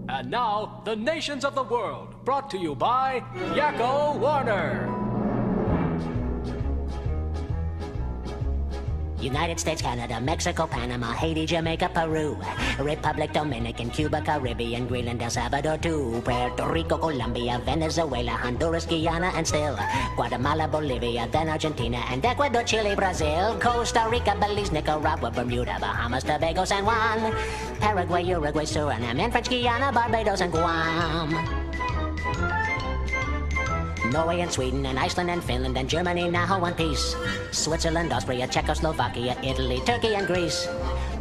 And now, the nations of the world, brought to you by Yakko Warner. United States, Canada, Mexico, Panama, Haiti, Jamaica, Peru, Republic Dominican, Cuba, Caribbean, Greenland, El Salvador, too, Puerto Rico, Colombia, Venezuela, Honduras, Guyana, and still Guatemala, Bolivia, then Argentina, and Ecuador, Chile, Brazil, Costa Rica, Belize, Nicaragua, Bermuda, Bahamas, Tobago, San Juan, Paraguay, Uruguay, Suriname, and French Guiana, Barbados, and Guam. Norway and Sweden and Iceland and Finland and Germany now one piece. Switzerland, Austria, Czechoslovakia, Italy, Turkey and Greece.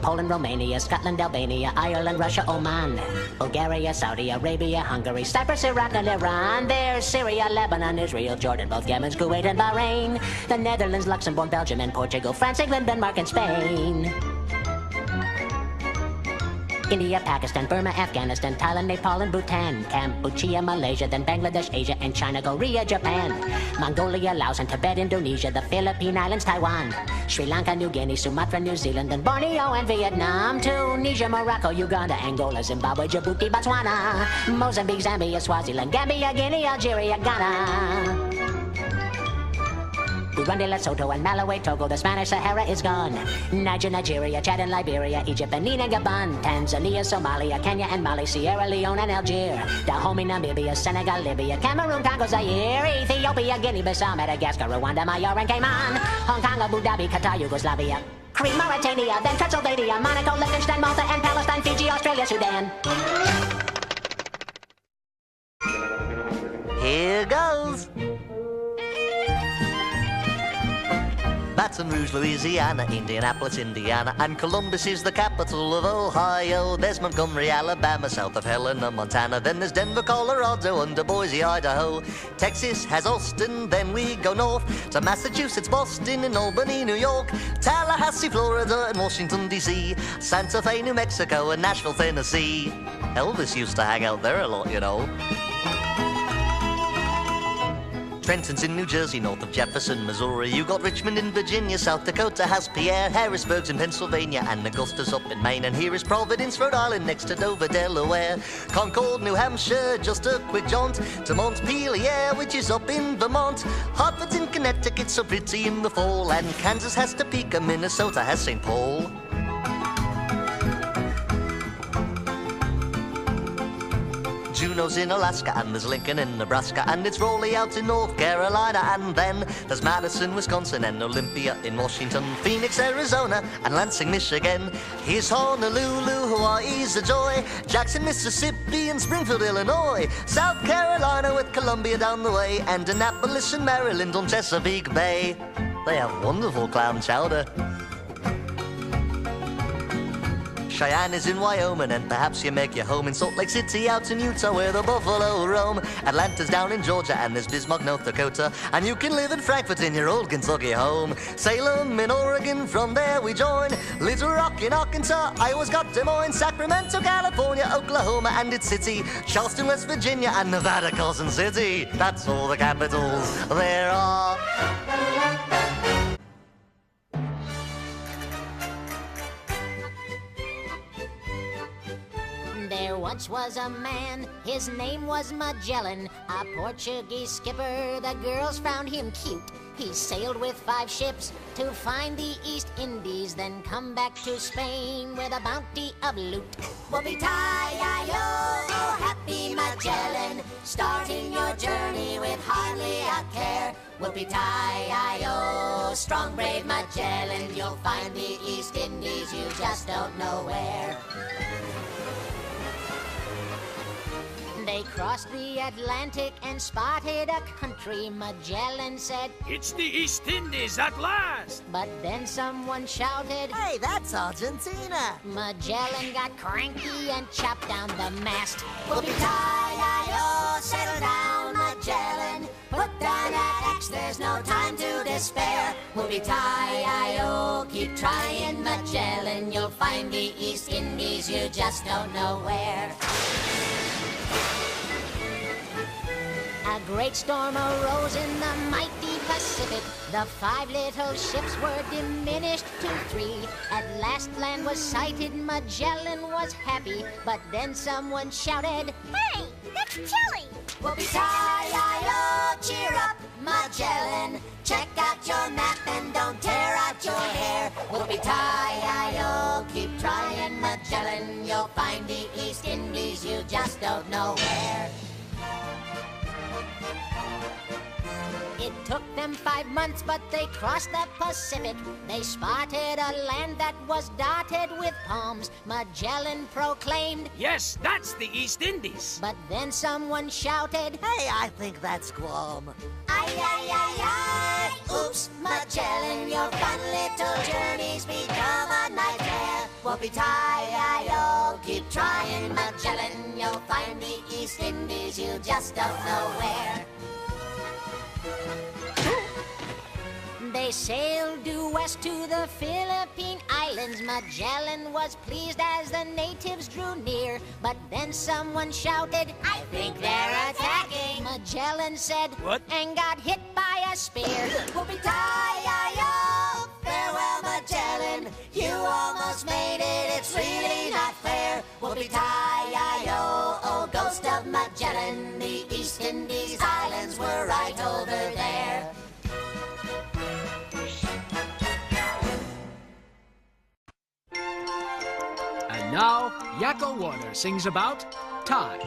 Poland, Romania, Scotland, Albania, Ireland, Russia, Oman. Bulgaria, Saudi Arabia, Hungary, Cyprus, Iraq and Iran. There's Syria, Lebanon, Israel, Jordan, both Yemen, Kuwait and Bahrain. The Netherlands, Luxembourg, Belgium and Portugal, France, England, Denmark and Spain. India, Pakistan, Burma, Afghanistan, Thailand, Nepal, and Bhutan, Cambodia, Malaysia, then Bangladesh, Asia, and China, Korea, Japan, Mongolia, Laos, and Tibet, Indonesia, the Philippine Islands, Taiwan, Sri Lanka, New Guinea, Sumatra, New Zealand, and Borneo, and Vietnam, Tunisia, Morocco, Uganda, Angola, Zimbabwe, Djibouti, Botswana, Mozambique, Zambia, Swaziland, Gambia, Guinea, Algeria, Ghana. Burundi, Lesotho, and Malawi, Togo, the Spanish Sahara is gone. Niger, Nigeria, Chad and Liberia, Egypt, Benin and Gabon, Tanzania, Somalia, Kenya and Mali, Sierra Leone and Algier, Dahomey, Namibia, Senegal, Libya, Cameroon, Congo, Zaire, Ethiopia, Guinea-Bissau, Madagascar, Rwanda, Major and Cayman, Hong Kong, Abu Dhabi, Qatar, Yugoslavia, Crete, Mauritania, then Transylvania, Monaco, Liechtenstein, Malta, and Palestine, Fiji, Australia, Sudan. Here goes. Baton Rouge, Louisiana, Indianapolis, Indiana, and Columbus is the capital of Ohio. There's Montgomery, Alabama, south of Helena, Montana. Then there's Denver, Colorado, under Boise, Idaho. Texas has Austin, then we go north to Massachusetts, Boston, and Albany, New York. Tallahassee, Florida, and Washington, D.C. Santa Fe, New Mexico, and Nashville, Tennessee. Elvis used to hang out there a lot, you know. Trenton's in New Jersey, north of Jefferson, Missouri. You got Richmond in Virginia, South Dakota has Pierre. Harrisburg's in Pennsylvania, and Augusta's up in Maine. And here is Providence, Rhode Island, next to Dover, Delaware. Concord, New Hampshire, just a quick jaunt to Montpelier, which is up in Vermont. Hartford's in Connecticut, so pretty in the fall. And Kansas has Topeka, Minnesota has St. Paul. Juneau's in Alaska, and there's Lincoln in Nebraska, and it's Raleigh out in North Carolina, and then there's Madison, Wisconsin, and Olympia in Washington, Phoenix, Arizona, and Lansing, Michigan. Here's Honolulu, Hawaii's a joy, Jackson, Mississippi, and Springfield, Illinois, South Carolina with Columbia down the way, and Annapolis in Maryland on Chesapeake Bay. They have wonderful clam chowder. Cheyenne is in Wyoming, and perhaps you make your home in Salt Lake City out in Utah where the buffalo roam. Atlanta's down in Georgia, and there's Bismarck, North Dakota, and you can live in Frankfurt in your old Kentucky home. Salem in Oregon, from there we join. Little Rock in Arkansas, Iowa's got Des Moines, Sacramento, California, Oklahoma and its city, Charleston, West Virginia, and Nevada, Carson City. That's all the capitals there are. There once was a man, his name was Magellan, a Portuguese skipper, the girls found him cute. He sailed with 5 ships to find the East Indies, then come back to Spain with a bounty of loot. Whoopee-tie-I-O, happy Magellan, starting your journey with hardly a care. Whoopee-tie-I-O, strong, brave Magellan, you'll find the East Indies, you just don't know where. They crossed the Atlantic and spotted a country. Magellan said, "It's the East Indies at last!" But then someone shouted, "Hey, that's Argentina!" Magellan got cranky and chopped down the mast. Whoopee-tie-I-O, settle down, Magellan. Put down that axe, there's no time to despair. Whoopee-tie-I-O, keep trying, Magellan. You'll find the East Indies, you just don't know where. A great storm arose in the mighty Pacific. The 5 little ships were diminished to 3. At last land was sighted, Magellan was happy. But then someone shouted, Hey, that's Chili! Whoopie-tie-I-O, cheer up, Magellan. Check out your map and don't tear out your hair. Whoopie-tie-I-O, keep trying, Magellan. You'll find the East Indies, you just don't know where. It took them 5 months, but they crossed the Pacific. They spotted a land that was dotted with palms. Magellan proclaimed, Yes, that's the East Indies. but then someone shouted, Hey, I think that's Guam. Ay, ay, ay, ay! Oops, Magellan, your fun little journey's become a nightmare. Whoopie-tie-I-O, keep trying, Magellan. You'll find the East Indies, you just don't know where. They sailed due west to the Philippine Islands. Magellan was pleased as the natives drew near. But then someone shouted, I think they're attacking. Magellan said, What? And got hit by a spear. Whoopie-tie-I-O, farewell, Magellan. You almost made it, it's really not fair. Whoopie-tie-I-O, oh ghost of Magellan. The East Indies Islands were right over there. And now, Yakko Warner sings about time.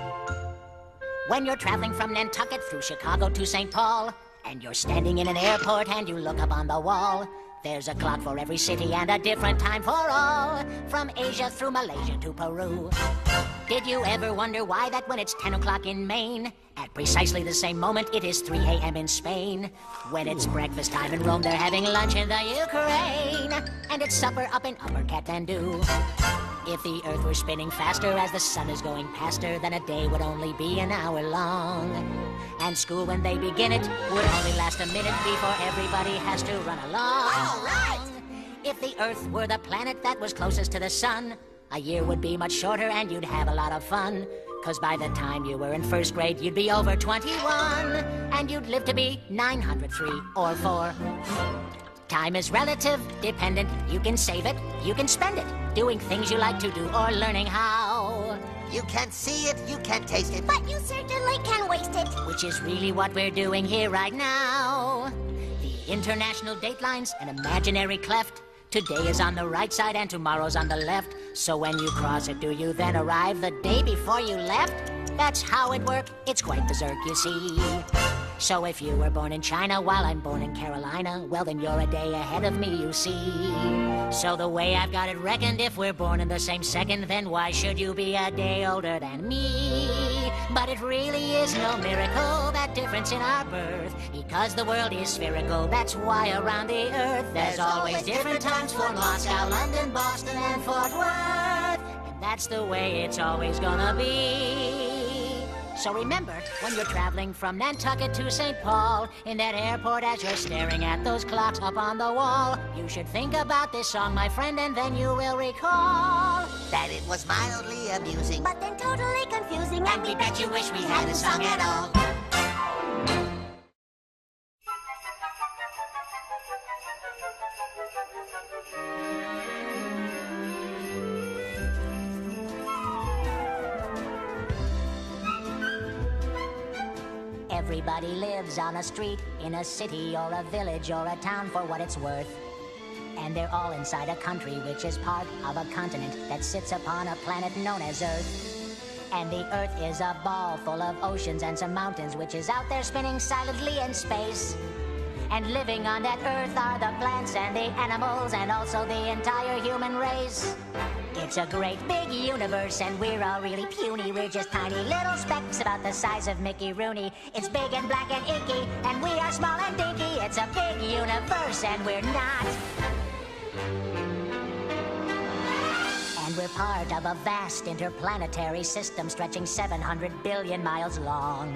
When you're traveling from Nantucket through Chicago to St. Paul, and you're standing in an airport and you look up on the wall, there's a clock for every city and a different time for all, from Asia through Malaysia to Peru. Did you ever wonder why that when it's 10 o'clock in Maine, at precisely the same moment it is 3 a.m. in Spain? When it's breakfast time in Rome, they're having lunch in the Ukraine, and it's supper up in Upper Kathmandu. If the Earth were spinning faster as the sun is going past her, then a day would only be an hour long. And school, when they begin it, would only last a minute before everybody has to run along. All right. If the Earth were the planet that was closest to the sun, a year would be much shorter and you'd have a lot of fun. 'Cause by the time you were in first grade, you'd be over 21, and you'd live to be 903 or 4. Time is relative, dependent. You can save it, you can spend it, doing things you like to do or learning how. You can't see it, you can't taste it. But you certainly can waste it. Which is really what we're doing here right now. The international dateline's an imaginary cleft. Today is on the right side and tomorrow's on the left. So when you cross it, do you then arrive the day before you left? That's how it works. It's quite berserk, you see. So if you were born in China while I'm born in Carolina, well then you're a day ahead of me, you see. So the way I've got it reckoned, if we're born in the same second, then why should you be a day older than me? But it really is no miracle, that difference in our birth, because the world is spherical. That's why around the earth there's always different times for Moscow, London, Boston, and Fort Worth. And that's the way it's always gonna be. So remember, when you're traveling from Nantucket to St. Paul, in that airport as you're staring at those clocks up on the wall, you should think about this song, my friend, and then you will recall That it was mildly amusing. But then totally confusing, and we bet you wish we hadn't sung at all. Everybody lives on a street, in a city or a village or a town for what it's worth. And they're all inside a country which is part of a continent that sits upon a planet known as Earth. And the Earth is a ball full of oceans and some mountains which is out there spinning silently in space. And living on that Earth are the plants and the animals and also the entire human race. It's a great big universe and we're all really puny. We're just tiny little specks about the size of Mickey Rooney. It's big and black and inky and we are small and dinky. It's a big universe and we're not. And we're part of a vast interplanetary system stretching 700 billion miles long.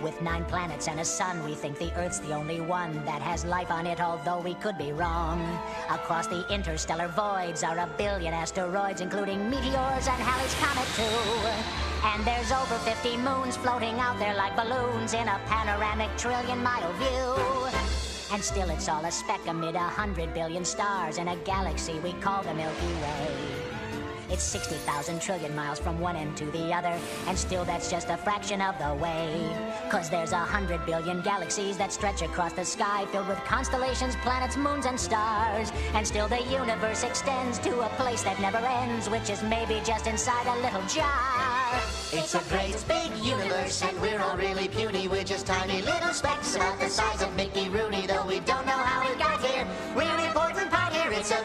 With 9 planets and a sun, we think the Earth's the only one that has life on it, although we could be wrong. Across the interstellar voids are a billion asteroids, including meteors and Halley's Comet too. And there's over 50 moons floating out there like balloons in a panoramic trillion-mile view. And still it's all a speck amid 100 billion stars in a galaxy we call the Milky Way. It's 60,000 trillion miles from one end to the other, and still that's just a fraction of the way. 'Cause there's 100 billion galaxies that stretch across the sky, filled with constellations, planets, moons, and stars. And still the universe extends to a place that never ends, which is maybe just inside a little jar. It's a great big universe, and we're all really puny. We're just tiny little specks about the size of Mickey Rooney. Though we don't know how we got here, we're an important part here. It's a